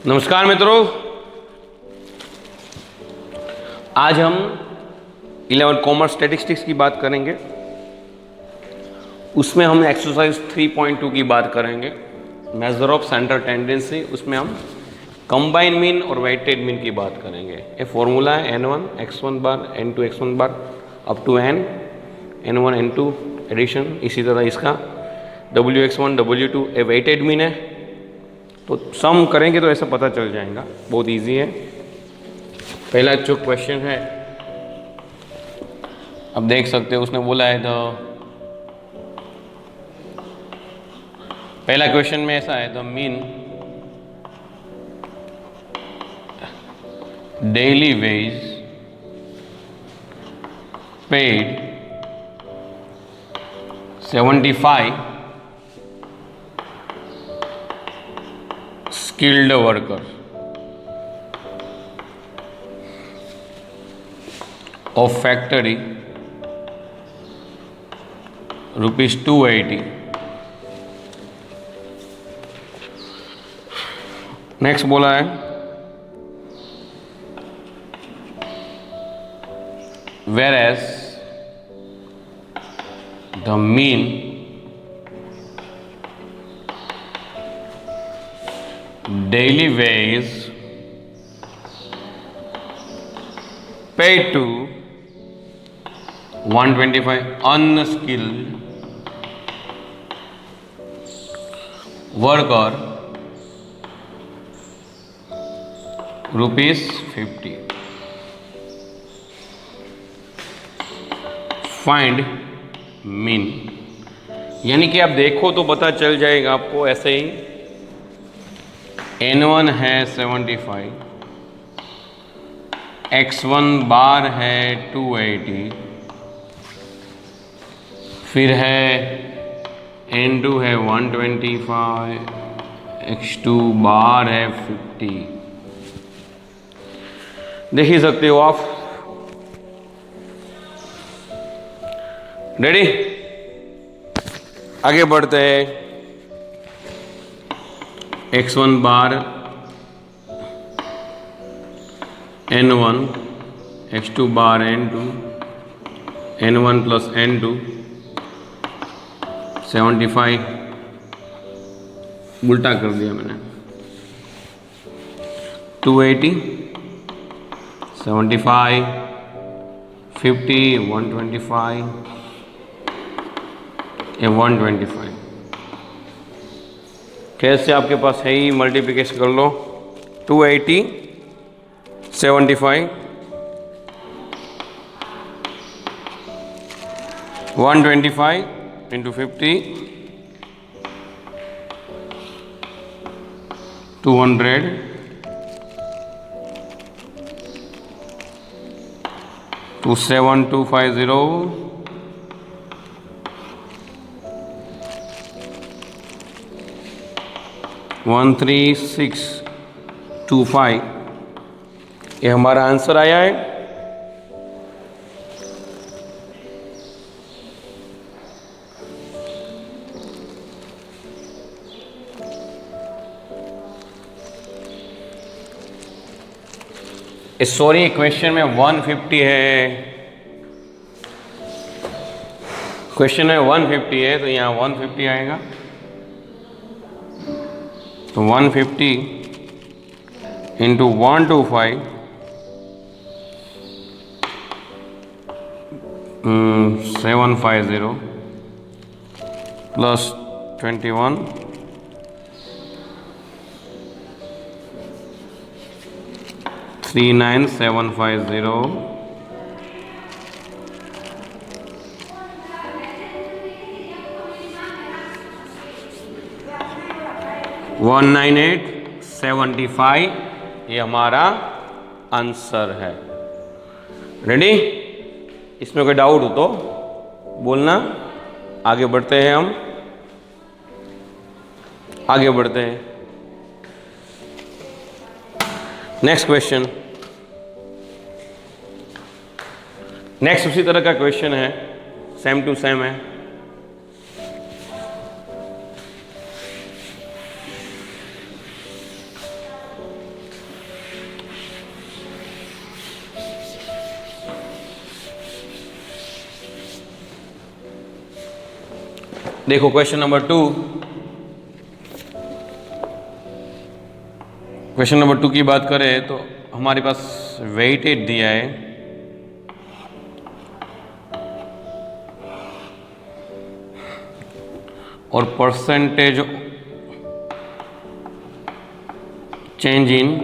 नमस्कार मित्रों, आज हम 11 कॉमर्स स्टैटिस्टिक्स की बात करेंगे। उसमें हम एक्सरसाइज 3.2 की बात करेंगे, मेजर ऑफ सेंट्रल टेंडेंसी। उसमें हम कंबाइन मीन और वेटेड मीन की बात करेंगे। ये फॉर्मूला है n1 x1 bar n2 x1 bar up to n1 n2 addition. इसी तरह इसका wx1 w2 A weighted mean है, तो सम करेंगे तो ऐसा पता चल जाएगा। बहुत इजी है। पहला जो क्वेश्चन है, अब देख सकते हो, उसने बोला है पहला क्वेश्चन में ऐसा है, the mean daily veg paid 75 skilled worker of factory rupees 280. Next बोला है whereas the mean daily wage paid to 125 unskilled worker rupees 50. Find mean, यानी कि आप देखो तो पता चल जाएगा आपको। ऐसे ही n1 है 75, x1 बार है 280, फिर है n2 है 125, x2 बार है 50। देख ही सकते हो आप। रेडी, आगे बढ़ते हैं। x1 बार n1, x2 बार n2, n1 प्लस n2 75, उल्टा कर दिया मैंने। 280 75 50 125 या 125। कैसे आपके पास है ही, मल्टीप्लिकेशन कर लो। 280 75 125 इंटू 50 200 27250 13625। ये हमारा आंसर आया है। सॉरी, क्वेश्चन में 150 है, क्वेश्चन में 150 है, तो यहाँ 150 आएगा। तो 150 इंटू 125 750 प्लस 21 39750 19875। ये हमारा आंसर है। रेडी? इसमें कोई डाउट हो तो बोलना। आगे बढ़ते हैं, हम आगे बढ़ते हैं। नेक्स्ट क्वेश्चन, नेक्स्ट उसी तरह का क्वेश्चन है, सेम टू सेम है। देखो क्वेश्चन नंबर 2, क्वेश्चन नंबर 2 की बात करें तो हमारे पास वेटेड दिया है, और परसेंटेज चेंज इन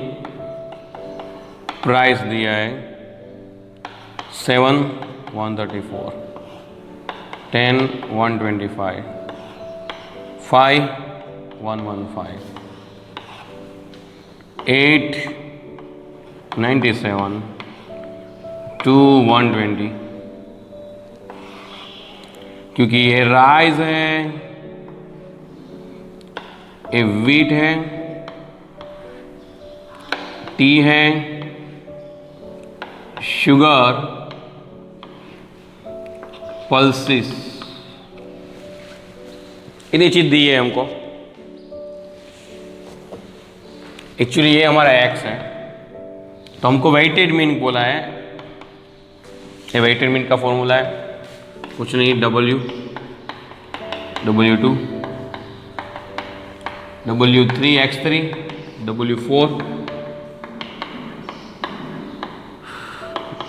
प्राइस दिया है 7 134, 10 125, 5 115, 8 97, 2 120। क्योंकि ये राइस है, ये वीट है, टी है, शुगर, पल्सिस, इतनी चीज दी है हमको। एक्चुअली ये हमारा एक्स है, तो हमको वेटेड मीन बोला है। ये वेटेड मीन का फॉर्मूला है, कुछ नहीं, W2 W3 X3 W4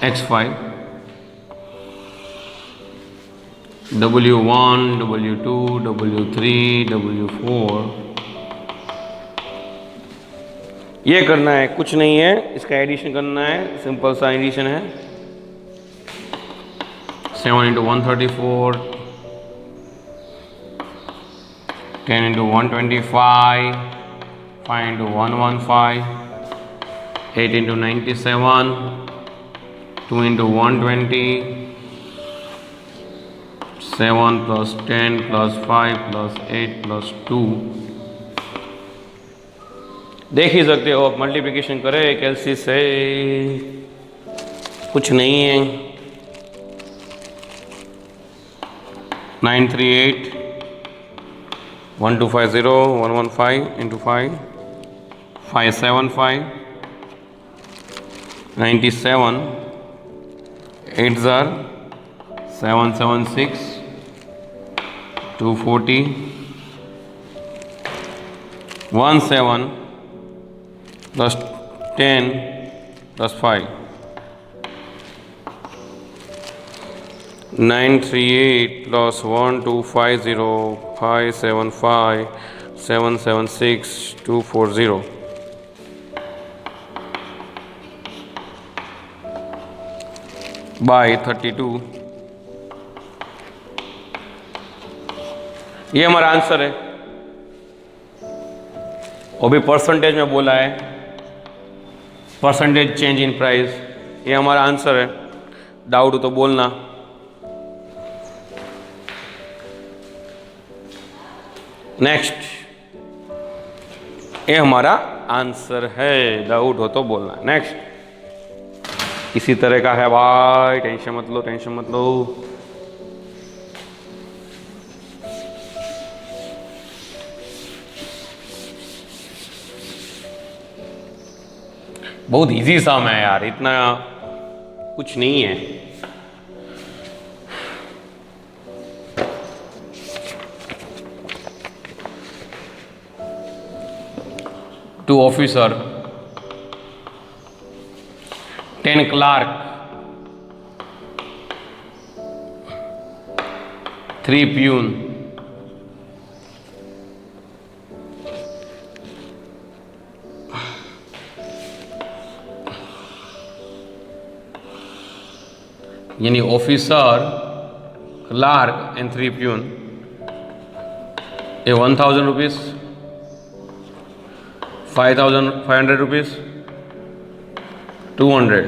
X5 W1 W2 W3 W4। ये करना है, कुछ नहीं है, इसका एडिशन करना है, सिंपल सा एडिशन है। 7 into 134, 10 into 125, 5 into 115, 8 into 97, 2 into 120, 7 plus 10 plus 5 plus 8 plus 2। देख ही सकते हो, आप मल्टीप्लिकेशन करें कैलसी से, कुछ नहीं है। 938 1250 115 into 5 575 97 8s are 776 240 17 plus 10 plus 5 938 plus 1250 575 776 240 by 32। ये हमारा आंसर है। और भी परसेंटेज में बोला है, परसेंटेज चेंज इन प्राइस, ये हमारा आंसर है। डाउट हो तो बोलना। नेक्स्ट, ये हमारा आंसर है, डाउट हो तो बोलना। नेक्स्ट, इसी तरह का है भाई, टेंशन मत लो, टेंशन मत लो। बहुत इजी सम है यार, इतना कुछ नहीं है। टू ऑफिसर, 10 क्लार्क, 3 प्यून, यानी ऑफिसर, क्लार्क एंड 3 प्यून, ये 1000 rupees, 500 rupees, 200।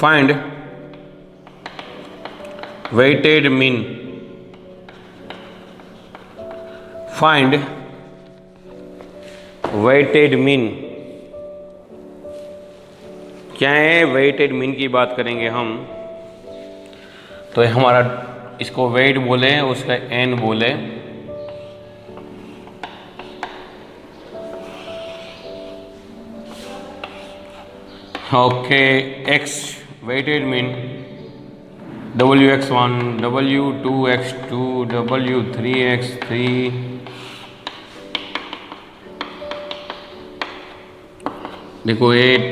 Find weighted mean, find weighted mean. क्या है? वेटेड मीन की बात करेंगे हम, तो ये हमारा, इसको वेट बोले, उसका एन बोले। Okay, x weighted mean WX1, W2X2, W3X3, देखो 8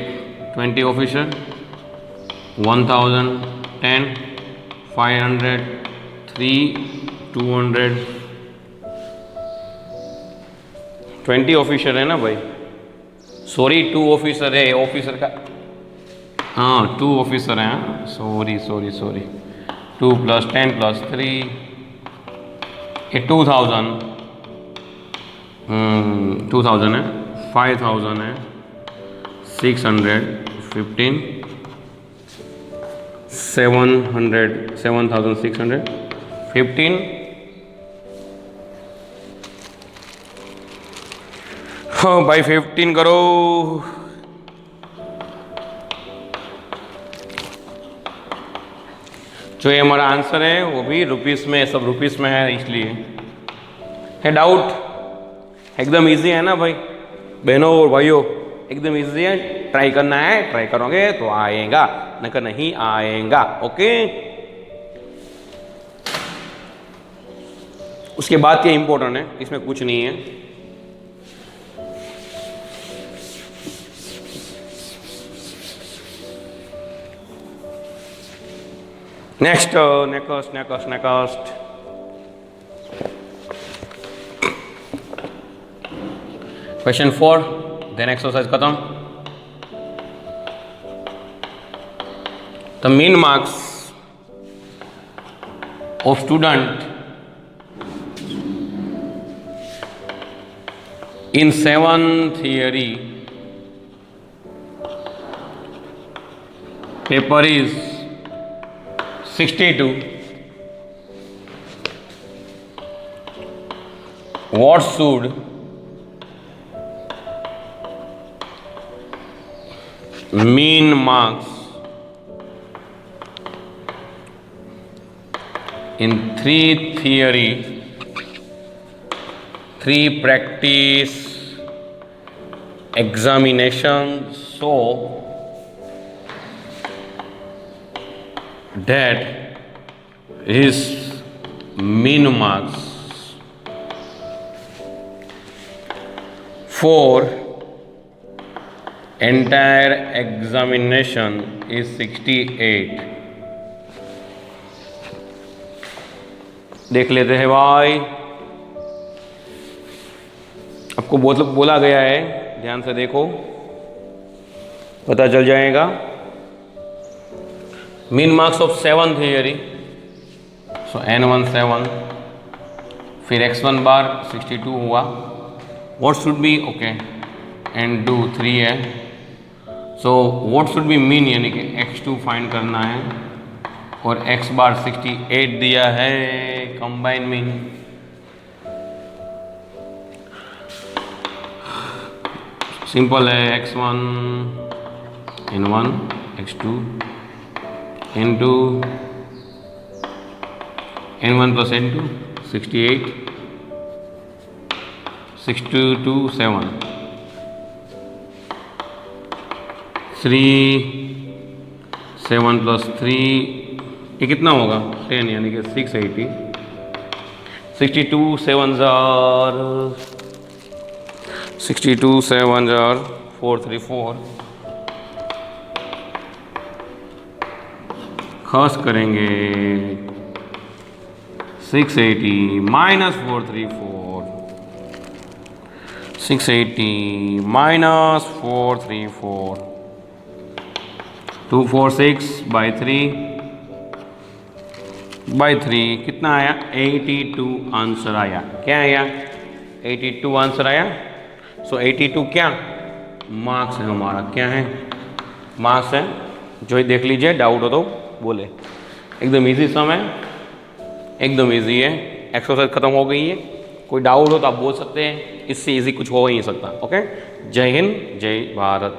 20 ऑफिसर, 1000 10 500 3 200 20 ऑफिसर है ना भाई, सॉरी 2 ऑफिसर है, ऑफिसर का हाँ 2 ऑफिसर हैं, सॉरी 2 + 10 + 3 ये 2000 2000 है, 5000 है, 600 15 700 7600 15 हाँ भाई 15 करो, जो ये हमारा आंसर है वो भी रुपीस में, सब रुपीस में है, इसलिए है डाउट। एकदम इजी है ना भाई, बहनों और भाइयों, एकदम इजी है, ट्राई करना है, ट्राई करोगे तो आएगा, नहीं नहीं आएगा। ओके, उसके बाद क्या इंपॉर्टेंट है, इसमें कुछ नहीं है। नेक्स्ट क्वेश्चन 4, देन एक्सरसाइज खत्म। The mean marks of student in 7 theory paper is 62. What should mean marks in 3 theory, 3 practice examinations so that his mean marks for entire examination is 68। देख लेते हैं भाई, आपको बोला गया है, ध्यान से देखो, पता चल जाएगा। Mean marks of 7 theory, so N1 7, फिर X1 बार 62 हुआ, what should be okay, N2 3 है, so what should be mean यानी कि X2 फाइंड करना है, और X बार 68 दिया है, कंबाइन मीन। सिंपल है, X1 N1 X2 N2 N1 + N2 68 62 7 3 7 + 3 ये कितना होगा 10 यानी कि 680 62 7 62 7 434 खर्च करेंगे 680 - 434 680 - 434 246/3 कितना आया 82 आंसर आया। क्या आया 82 आंसर आया। सो 82 क्या मार्क्स है हमारा, क्या है मार्क्स है। जो ही देख लीजिए, डाउट हो तो बोले। एकदम इजी सम है, एकदम इजी है। एक्सरसाइज खत्म हो गई है, कोई डाउट हो तो आप बोल सकते हैं, इससे इजी कुछ हो ही नहीं सकता। ओके, जय हिंद, जय भारत।